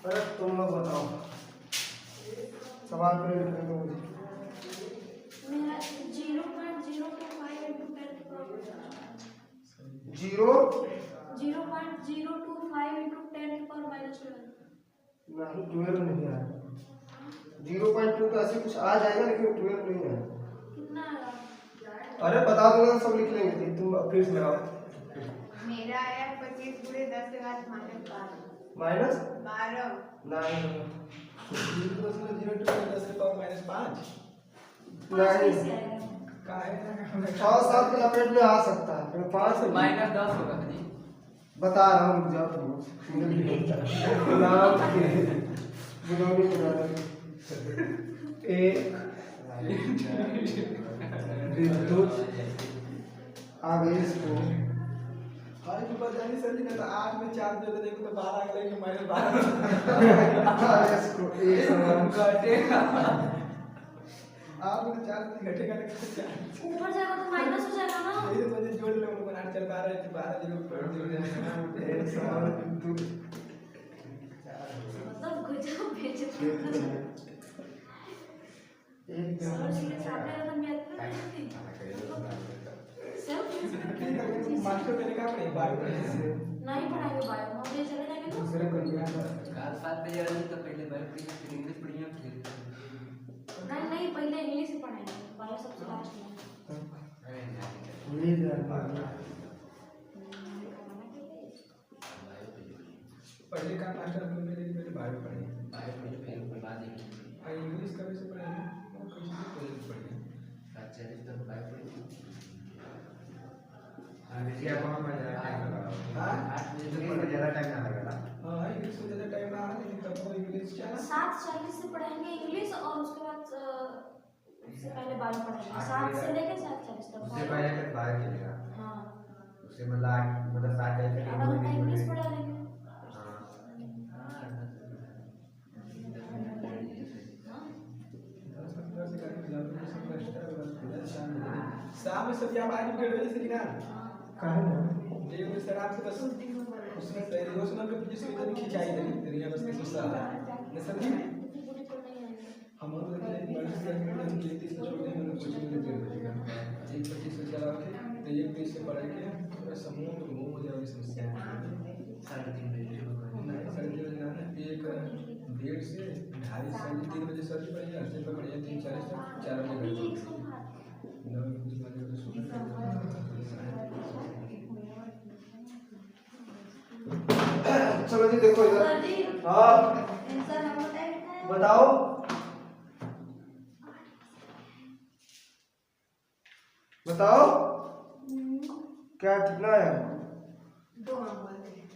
अरे तुम लोग बताओ, सवाल पे लिखने दो मुझे। मेरा 0.025 into 10 to power 0 0.025 into 10 to power -12। नहीं 12 नहीं आया। 0.2 तो ऐसे कुछ आ जाएगा लेकिन 12 नहीं आया। कितना आया? अरे बता दूंगा सब लिख लेंगे, तुम फिर से लगाओ। मेरा आया 25 × 10 के बाद माइनस -12। नहीं 0.10⁻5 नहीं का है 6-7 के लपेट में आ सकता है, 5 -10 होगा जी। बता रहा हूँ, रुक जाओ तुम। गुलाब के गुलाबी गुलाब एक विद्युत आवेश को हाई के ऊपर जाने से नहीं तो 8 में 4 दे देखो तो 12 आ गया -12 आवेश को एक समान घटेगा। आप में 4 घटेगा ना क्या? ऊपर जाएगा तो माइनस हो जाएगा ना। ये तो मुझे जोड़ लो 8 4 12 जोड़ एक समान विद्युत मतलब गजब भेजे क्षेत्र में एक सर सीधे सामने रकम याद कर रही थी। सर मास्टर मैंने कहा नहीं बायो नहीं पढ़ाएंगे बायो, मॉडल चले जाएंगे ना। दूसरे कंप्यूटर काल साथ पे जा रही तो पहले बायो फिर इंग्लिश पढ़िए फिर नहीं पहले इंग्लिश ही पढ़ाएंगे, बायो सबसे लास्ट में। ले जाना पहले का मास्टर में मेरे लिए पहले बायो पढ़े बायो पढ़िए फिर उसके बाद इंग्लिश कभी से पढ़े और कैसे पहले पढ़े अच्छा इस तो बायो पढ़िए। क्या कौन में ज़्यादा टाइम लगा? हाँ 8 बजे इंग्लिश में ज़्यादा टाइम ना लगेगा। हाँ इंग्लिश में ज़्यादा टाइम ना लेकिन तब तो इंग्लिश क्या 7:40 से पढ़ाएंगे इंग्लिश और उसके बाद उससे पहले बायो पढ़ाएंगे 7 से लेके 7:40 तक। उससे पहले तक बाहर चलेगा। हाँ उससे मतलब 7 बजे तक आधा घंटा इंग्लिश पढ़ा लेंगे। हाँ शाम में सब आप आज 1:30 बजे से कि ना कहे ना एक बजे से आराम से बस उसमें रोशनल के पीछे से इधर खिंचाई देनी तेरी बस के सुस्ता है न समझी हम लोग ने बड़े से ये 30 से छोड़ने में कोचिंग में दे देगा 1:25 से चला के तो 1:30 से पढ़ के पूरा समूह में घूम हो जाएगी समस्या साढ़े 3 बजे शुरू करेंगे। नहीं सर जी ना 1:30 से 2:30 3 बजे सर जी पढ़िए हफ्ते पर पढ़िए 3:40 तक 4 बजे घर चलिए 9 कुछ बजे तो सुबह चलो जी देखो इधर। सर जी हाँ आंसर हम बताएं। बताओ बताओ क्या कितना है? 2 नंबर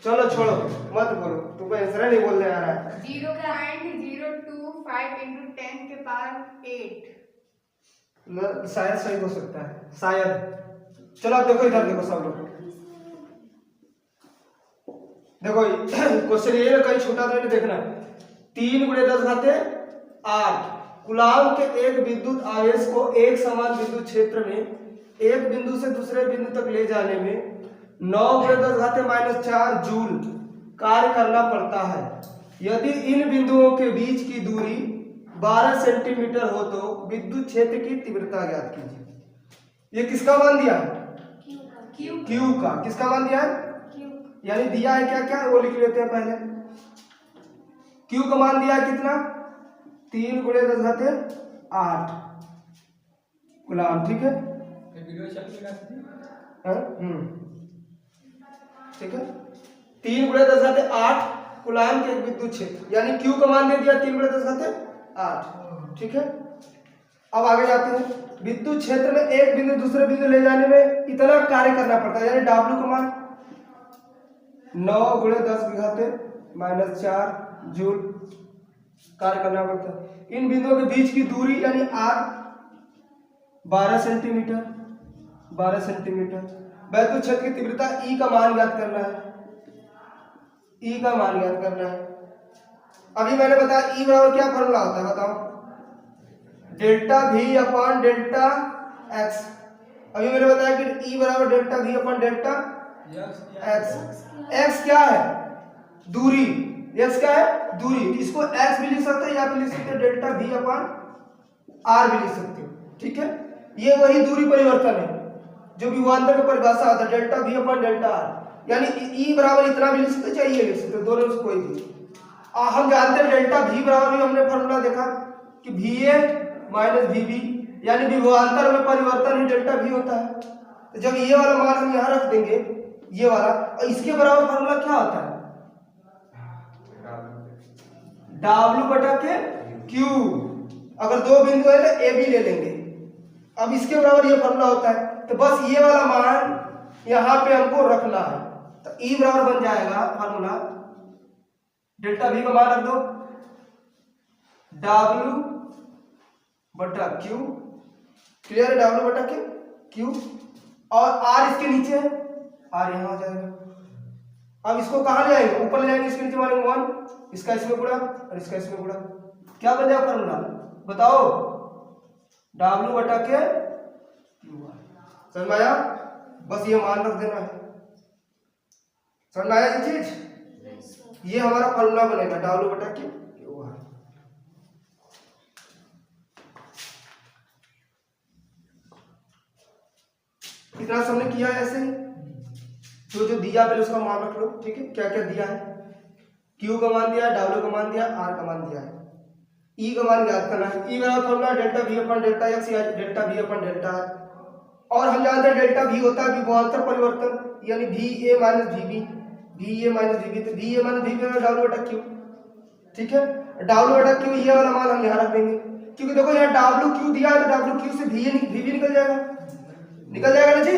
चलो छोड़ो मत बोलो, तुमको आंसर नहीं बोलने आ रहा है। 0.025 × 10 के पावर 8। शायद सही हो सकता है, शायद। चलो अब देखो इधर देखो सब लोग देखो क्वेश्चन ये कहीं छोटा तो नहीं देखना। 3 × 10⁸ कूलाम के एक विद्युत आवेश को एक समान विद्युत क्षेत्र में एक बिंदु से दूसरे बिंदु तक ले जाने में 9 × 10⁻⁴ जूल कार्य करना पड़ता है। यदि इन बिंदुओं के बीच की दूरी 12 सेंटीमीटर हो तो विद्युत क्षेत्र की तीव्रता ज्ञात कीजिए। ये किसका मान दिया है? क्यू का। किसका मान दिया है? यानी दिया है क्या क्या वो लिख लेते हैं पहले। क्यू का मान दिया है कितना? 3 × 10⁸ कूलाम। ठीक है वीडियो चल रहा है ठीक है 3 × 10⁸ कूलाम के एक विद्युत क्षेत्र, यानी क्यू का मान दे दिया 3 × 10⁸। ठीक है अब आगे जाते हैं। विद्युत क्षेत्र में एक बिंदु दूसरे बिंदु ले जाने में इतना कार्य करना पड़ता है, यानी W का मान 9 × 10⁻⁴ जूल कार्य करना पड़ता है। इन बिंदुओं के बीच की दूरी यानी R 12 सेंटीमीटर। विद्युत क्षेत्र की तीव्रता E का मान ज्ञात करना है। अभी मैंने बताया E बराबर क्या फॉर्मूला होता है बताओ? Delta V upon delta x. अभी मैंने बताया कि E बराबर delta V upon delta x. X क्या है? दूरी। एक्स क्या है दूरी, इसको एक्स भी लिख सकते हैं या फिर लिख सकते हैं डेल्टा वी अपॉन आर भी लिख सकते हो। ठीक है, ये वही दूरी परिवर्तन है जो विभवांतर की परिभाषा आता है delta we upon delta R, यानी ई बराबर इतना भी लिख सकते चाहिए ये लिख सकते हो, दोनों में से कोई भी। हम जानते हैं डेल्टा वी बराबर भी हमने फॉर्मूला देखा कि v a minus v b, यानी विभवांतर में परिवर्तन ही डेल्टा वी होता है। तो जब ये वाला मान हम यहाँ रख देंगे ये वाला, और इसके बराबर फॉर्मूला क्या होता है W बटा के Q, अगर दो बिंदु है तो ए बी ले लेंगे। अब इसके बराबर ये फॉर्मूला होता है, तो बस ये वाला मान यहाँ पे हमको रखना है, तो E बराबर बन जाएगा फॉर्मूला डेल्टा V का मान रख दो W बटा Q, क्लियर है, W बटा के Q, और R इसके नीचे है, R यहाँ आ जाएगा। अब इसको कहाँ ले आएंगे, ऊपर ले जाएंगे, इसके नीचे मानेंगे 1, इसका इसमें गुणा और इसका इसमें गुणा, क्या बन जाएगा फॉर्मूला बताओ, W बटा के QR। समझ में आया, बस ये मान रख देना है, समझ में आया ये चीज, ये हमारा फॉर्मूला बनेगा W बटा के QR। इतना सबने किया है ऐसे ही, जो दिया पहले उसका मान रख लो। ठीक है, क्या क्या दिया है, Q का मान दिया है, W का मान दिया, R का मान दिया है, E का मान याद करना है। E बराबर formula delta V upon delta x या delta V upon delta R, और हम जानते हैं डेल्टा V होता है विभवांतर परिवर्तन, यानी VA minus VB, VA minus VB, तो VA माइनस VB W बटा Q। ठीक है, W बटा Q ये वाला मान हम यहाँ रख देंगे, क्योंकि देखो यहाँ WQ दिया है तो WQ से VB निकल जाएगा, निकल जाएगा ना जी,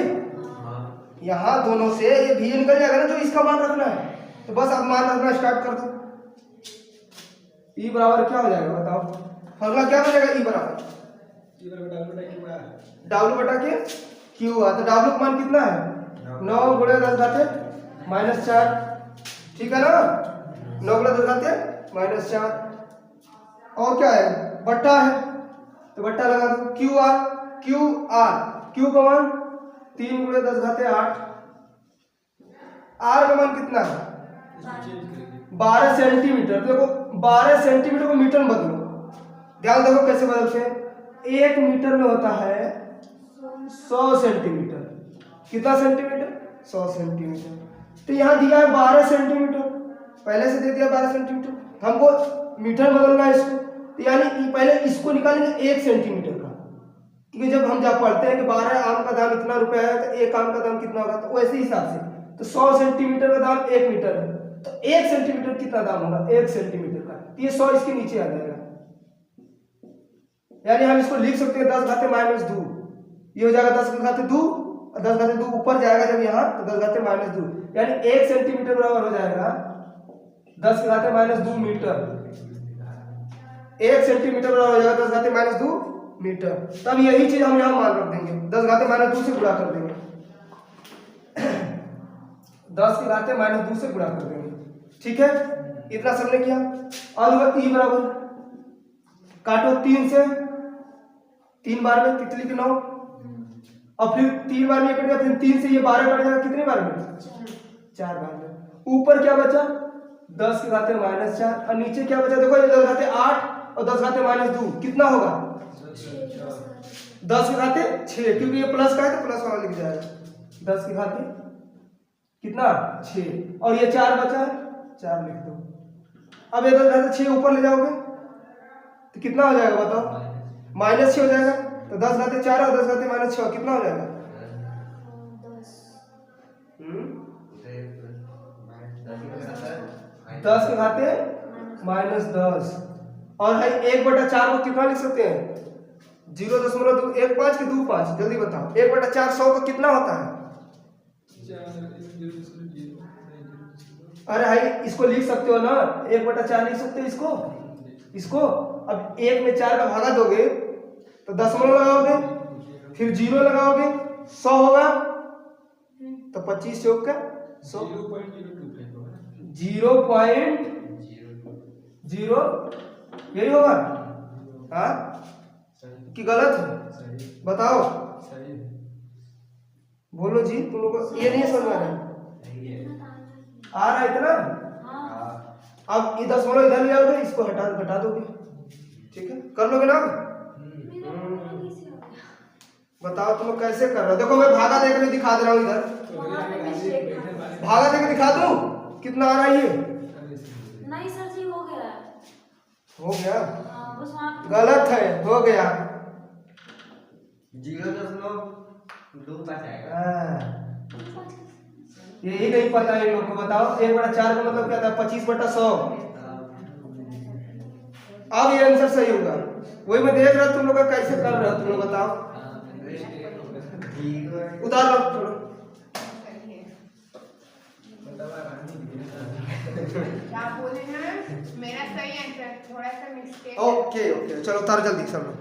यहाँ दोनों से ये भी निकल जाएगा ना, जो इसका मान रखना है। तो बस अब मान रखना स्टार्ट कर दो। E बराबर क्या हो जाएगा बताओ, फॉर्मूला क्या बनेगा, E बराबर W बटा के Q आ, तो W का मान कितना है 9 गुणे 10 घाते माइनस 4, ठीक है ना, 9 गुणे 10 घाते माइनस 4, और क्या है बट्टा है, तो बट्टा लगा दो Q का मान 3 गुणे 10 घाते 8, R का मान कितना है 12 सेंटीमीटर। देखो 12 सेंटीमीटर को मीटर में बदलो, ध्यान देखो कैसे बदलते हैं, 1 मीटर में होता है 100 सेंटीमीटर, कितना सेंटीमीटर 100 सेंटीमीटर, तो यहाँ दिया है 12 सेंटीमीटर, पहले से दे दिया 12 सेंटीमीटर, हमको मीटर में बदलना है इसको, तो यानी पहले इसको निकालेंगे 1 सेंटीमीटर का, क्योंकि जब हम जब पढ़ते हैं कि 12 आम का दाम इतना रुपया है तो 1 आम का दाम कितना होगा, तो वैसे हिसाब से तो 100 सेंटीमीटर का दाम 1 मीटर है, तो 1 सेंटीमीटर कितना दाम होगा 1 सेंटीमीटर का, तो ये 100 इसके नीचे आ जाएगा, यानी हम इसको लिख सकते हैं 10 घाते माइनस 2, ये हो जाएगा 10 घाते 2, और 10 घाते 2 ऊपर जाएगा जब यहाँ तो 10 घाते माइनस 2, यानी 1 सेंटीमीटर बराबर हो जाएगा 10 घाते माइनस 2 मीटर, 1 सेंटीमीटर बराबर हो जाएगा 10 घाते माइनस 2 मीटर। तब यही चीज हम यहाँ मान रख देंगे, 10 घाते माइनस 2 से गुणा कर देंगे, 10 के घाते माइनस 2 से गुणा कर देंगे, ठीक है, इतना सबने किया। और E बराबर काटो 3 से, 3 बार में तितली के 9, और फिर 3 बार में ये कट गया, फिर 3 से ये 12 कट जाएगा, कितनी बार में 4 बार में। ऊपर क्या बचा 10 के घाते माइनस 4, और नीचे क्या बचा देखो, ये 10 घाते 8 और 10 घाते माइनस 2 कितना होगा 10 के घाते 6, क्योंकि ये प्लस का है तो प्लस वाला लिख जाएगा, 10 के घाते कितना 6, और ये 4 बचा है 4 लिख दो। अब ये 10 घाते 6 ऊपर ले जाओगे तो कितना हो जाएगा बताओ, माइनस 6 हो जाएगा, तो 10 घाते 4 और 10 घाते माइनस 6 कितना हो जाएगा 10 के घाते माइनस 10, और है 1/4 को कितना लिख सकते हैं 0.15 के 2 5, जल्दी बताओ 1/4 100 का कितना होता है, अरे भाई इसको लिख सकते हो ना, 1/4 लिख सकते हो इसको। अब 1 में 4 का भागा दोगे तो दशमलव लगाओगे, फिर 0 लगाओगे, 100 होगा, तो 25 चौक का 100, 0.0 यही होगा, हाँ कि गलत है बताओ, बोलो जी, तुम लोग को ये नहीं समझ में आ रहा है इतना, अब ये दशमलव इधर ले आओगे, इसको घटा दोगे, ठीक है, कर लोगे ना? मेरा पढ़ाई से हो गया। बताओ तुम लोग कैसे कर रहे हो? देखो मैं भागा देकर दिखा दे रहा हूँ इधर, वहाँ पे mistake था। भागा देकर दिखा दूं कितना आ रहा है ये? नहीं सर जी, हो गया। हो गया, बस वहाँ पे गलत है, हो गया। 0.25 आएगा। यही नहीं पता है इन लोग को। बताओ 1/4 का मतलब क्या था? 25/100। अब ये आंसर सही होगा। वही मैं देख रहा तुम लोग का कैसे कर रहे हो, तुम लोग बताओ। उतार लो थोड़ा। क्या बोले ना, मेरा सही आंसर, थोड़ा सा मिस्टेक। ओके ओके, चलो उतार जल्दी सब लोग।